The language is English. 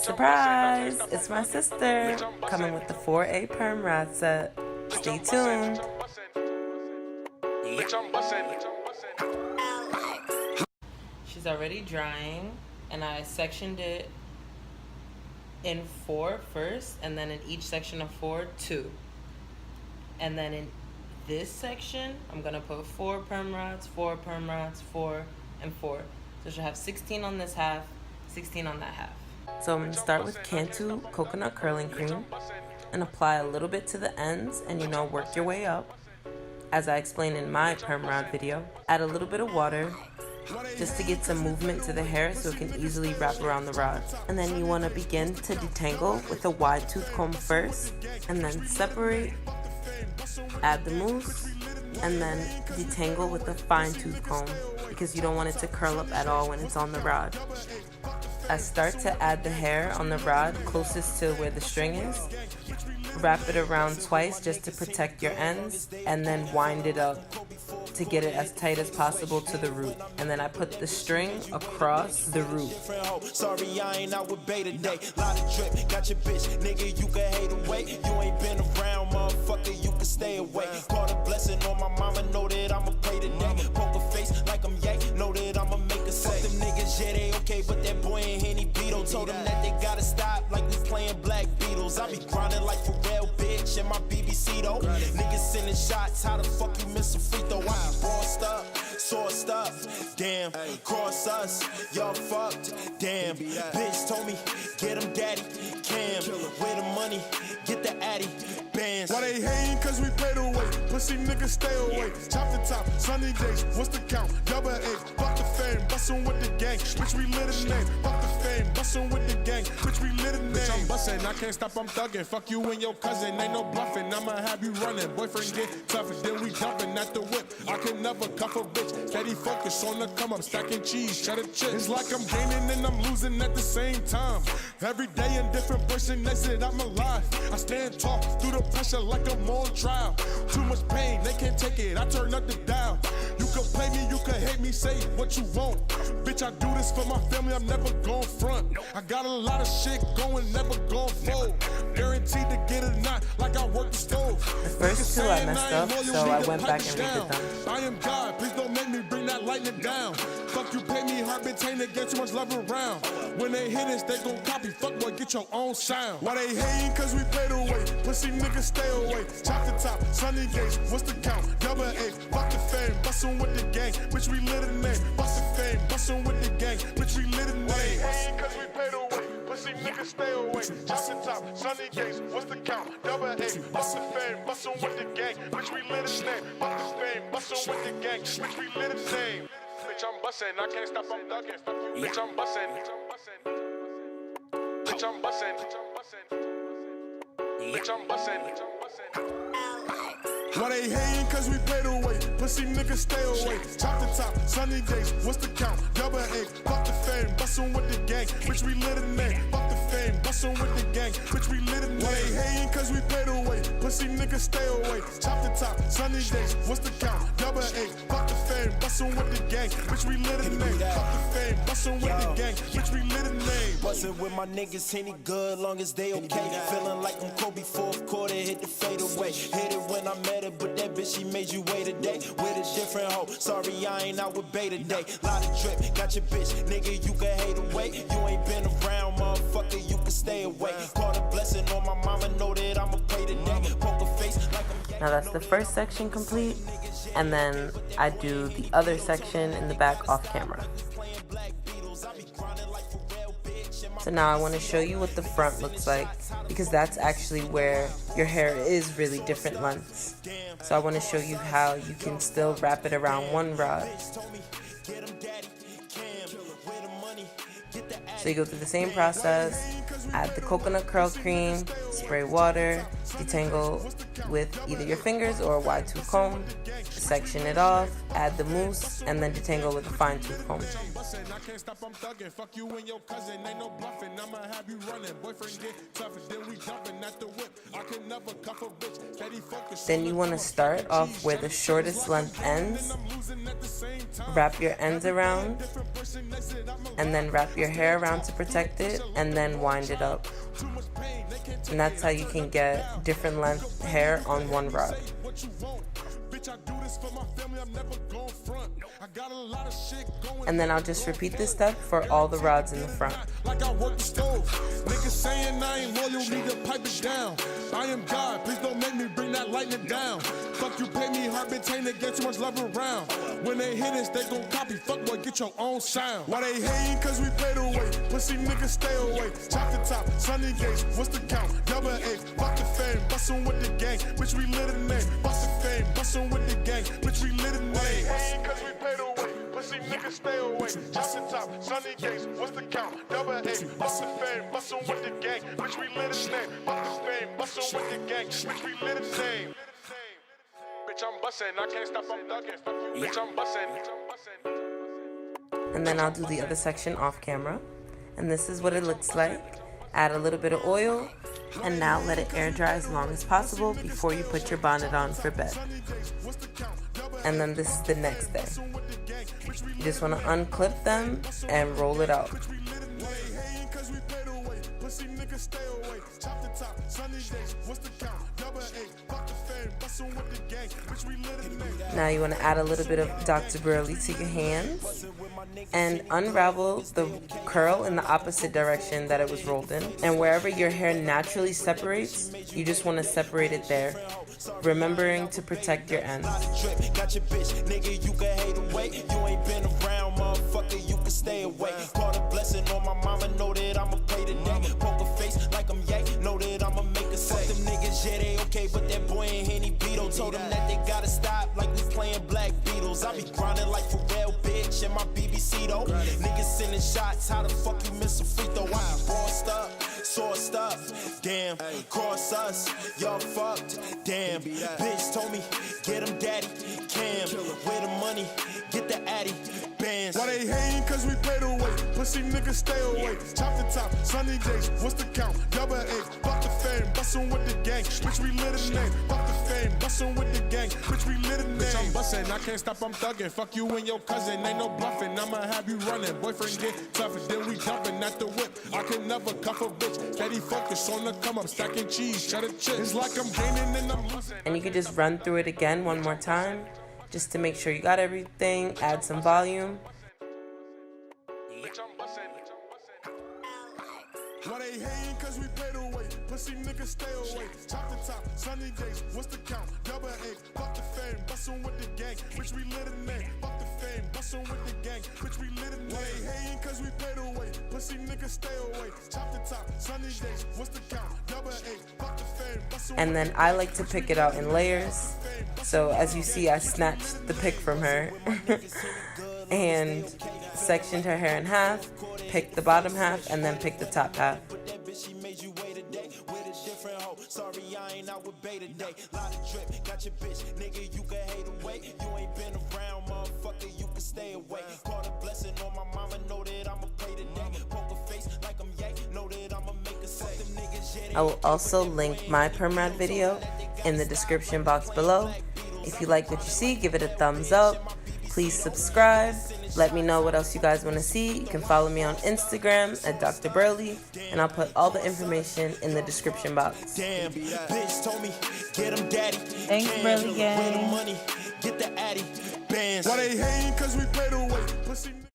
Surprise! It's my sister coming with the 4A Perm rod set. Stay tuned. She's already drying, and I sectioned it in 4 first, and then in each section of 4, 2. And then in this section, I'm gonna put 4 perm rods, 4 perm rods, 4, and 4. So she'll have 16 on this half, 16 on that half. So I'm gonna start with Cantu coconut curling cream and apply a little bit to the ends, and work your way up. As I explained in my perm rod video, add a little bit of water just to get some movement to the hair so it can easily wrap around the rods. And then you want to begin to detangle with a wide tooth comb first, and then separate, add the mousse, and then detangle with a fine tooth comb because you don't want it to curl up at all when it's on the rod. I start to add the hair on the rod closest to where the string is. Wrap it around twice just to protect your ends, and then wind it up to get it as tight as possible to the root. And then I put the string across the root. Sorry, I ain't out with beta today. Lot of drip, got your bitch, nigga, you can hate away. You ain't been around, motherfucker, you can stay away. Caught a blessing on my mama, know that I'ma pay today. Poker face like I'm yank, know that I'ma make a say. Them niggas, yeah, they okay, but that boy ain't hennyblanco. Told them that they gotta stop like we playing Black Beatles. I be grinding like Pharrell, bitch, in my BBC though. Niggas sending shots, how the fuck you miss a free throw? I be bossed up, sauced up, damn, cross us, y'all fucked, damn. Bitch told me, get him daddy, Cam, where the money, get the addy, bands. Why they hating? Cause we paid away, pussy niggas stay away. Chop the top, sunny days, what's the count? Double A, fuck the fame, bussin' with the gang, bitch we lit a name. Fuck the fame, bussin' with the gang, bitch we lit a name. Bitch I'm bussin', I can't stop, I'm thuggin'. Fuck you and your cousin, ain't no bluffing. I'ma have you running, boyfriend get tougher, then we jumping at the whip. I can never cuff a bitch, steady focus on the come up, stacking cheese, cheddar chips. It's like I'm gaining and I'm losing at the same time. Every day a different person, that's it, I'm alive. I stand tall through the pressure like I'm on trial. Too much pain, they can't take it, I turn up the dial. You can play me, you can hate me, say what you want. Bitch, I do this for my family, I'm never gon' front. I got a lot of shit going, never gon' fold. Guaranteed to get a knot like I work the stove. The first 2 I messed up, so I went back and redid them. I am God, please don't make me bring that lightning down. Fuck you, pay me, heart been tainted, get too much love around. When they hit us, they gon' copy, fuck boy, get your own sound. Why they hating? Cause we paid away, pussy niggas stay away. Chop the top, sunny days, what's the count? Double A, fuck the fame, bussin' with the gang, bitch we lit a name. Bust the fame, bussin' with the gang, bitch we lit a name. Why they hating? Cause we paid away, pussy niggas stay away. Chop the top, sunny days, what's the count? Double A, bust the fame, bussin' with the gang, bitch we lit a name. Bust the fame, bussin' with the gang, bitch we lit a name. Bitch I'm bussin', I can't stop, I'm thuggin'. Fuck you, bitch I'm bussin'. Bitch I'm bussin'. Bitch I'm bussin'. Why they hating? Cause we paid away, pussy niggas stay away. Chop the top, sunny days, what's the count? Double A, fuck the fame, bussin' with the gang, bitch we lit a name. Fuck the fame, bussin' with the gang, bitch we lit a name. Why they hating? Cause we paid away, pussy niggas stay away. Chop the top, sunny days, what's the count? Double A, fuck the fame, bussin' with the gang, bitch we lit a name. Fuck the fame, bussin' with the gang, bitch we lit a name. Bussin' with my niggas, any good, long as they okay. Feeling like I'm Kobe, 4th quarter, hit the fade away. Hit it when I met her, but that bitch, she made you wait a day. With a different hoe, sorry, I ain't out with beta today. Lot of drip, got your bitch, nigga, you can hate away. You ain't been around, motherfucker, you can stay away. Caught a blessing on my mama, know that I'ma pay today. Poker face like I'm. Now that's the first section complete, and then I do the other section in the back off camera. So now I want to show you what the front looks like, because that's actually where your hair is really different lengths. So I want to show you how you can still wrap it around one rod. So you go through the same process, add the coconut curl cream, spray water, detangle with either your fingers or a wide tooth comb, section it off, add the mousse, and then detangle with a fine tooth comb. running. Boyfriend get tougher, then we jumping at the whip. I can never cuff a bitch. Steady focus. Then you want to start off where the shortest length ends. Wrap your ends around, and then wrap your hair around to protect it, and then wind it up. And that's how you can get different length hair on one rod. And then I'll just repeat this step for all the rods in the front. Like I work the stove. Niggas saying I ain't loyal, need to pipe it down. I am God, please don't make me bring that lightning down. Fuck you, pay me hard, maintain to get too much love around. When they hit us, they gon' copy. Fuck boy, get your own sound. Why they hating? Cause we play the way. Pussy niggas stay away. Chop the top, sunny gates. What's the count? Double H. Fuck the fame, bussin' with the gang. Bitch, we lit a name. Bust the fame, bussin' with the gang. Bitch, we lit a name. Why they hating? Cause we play the way. Pussy niggas stay away. Chop the top, sunny gates. What's the count? Double H. Bust the fame, bussin' with the gang. Bitch, we lit a name. Bust the fame, bussin' with the gang. Bitch, we lit a name. Bitch, I'm bussin', I can't stop, I'm thuggin'. Bitch, I'm bussin'. And then I'll do the other section off camera. And this is what it looks like. Add a little bit of oil, and now let it air dry as long as possible before you put your bonnet on for bed. And then this is the next day. You just want to unclip them and roll it out. Now you want to add a little bit of Dr. Burly to your hands and unravel the curl in the opposite direction that it was rolled in. And wherever your hair naturally separates, you just want to separate it there, remembering to protect your ends. Got your bitch, nigga, you can hate away. You ain't been around, motherfucker, you can stay away. Call a blessing on my mama, know that I'ma pay today. Poker face like I'm yank, know that I'ma make a say. Them niggas, yeah, they okay, but that boy ain't Henny Beetle. Told them that they gotta stop like we playing Black Beatles. I be grinding like Pharrell, bitch, in my BBC though. Niggas sending shots, how the fuck you miss a free throw? I be bossed up, sauced up, damn. Cross us, y'all fucked, damn. Bitch told me, get him daddy, Cam. Where the money, get the addy, bands. Why they hating? Cause we play the way. Pussy niggas stay away. Chop the top, sunny days. What's the count? Double H. Fuck the fame, bussin' with the gang. Bitch, we lit a name. Fuck the fame, bussin' with the gang. Bitch, we lit a name. Bitch, I'm bussin', I can't stop, I'm thuggin'. Fuck you and your cousin, ain't no bluffin'. I'ma have you running. Boyfriend get tougher, then we jumpin' at the whip. I can never cuff a bitch. Steady focus on the come up, stacking cheese, cheddar chips. It's like I'm gaining and I'm losing. And you can just run through it again one more time, just to make sure you got everything. Add some volume. Why they hating? Cause we play the way. Pussy niggas stay away. Chop the top, sunny days. What's the count? Double H. Fuck the fame, bussin' with the gang. Bitch, we lit a name. Fuck the fame, bussin' with the gang. Bitch, we lit a name. Why they hating? Cause we play the way. Pussy niggas stay away. Chop the top, sunny days. What's the count? Double H. Fuck the fame, bussin' And then I like to pick it out in layers. So as you see, I snatched the pick from her and sectioned her hair in half, picked the bottom half, and then picked the top half. Sorry, I ain't out with beta today. Lot of drip, got your bitch, nigga, you can hate away. You ain't been around, motherfucker, you can stay away. Call a blessing on my mama, know that I'ma pay today. Poker face like I'm yank, know that I'ma make a say. Them niggas, yeah, I will also link my perm rod video in the description box below. If you like what you see, give it a thumbs up. Please subscribe. Let me know what else you guys want to see. You can follow me on Instagram at Dr. Burly, and I'll put all the information in the description box. damn, bitch told me, get him daddy. Thanks, Burly gang. Where the money, get the addy, bands. Why they hating? Cause we play the way. Pussy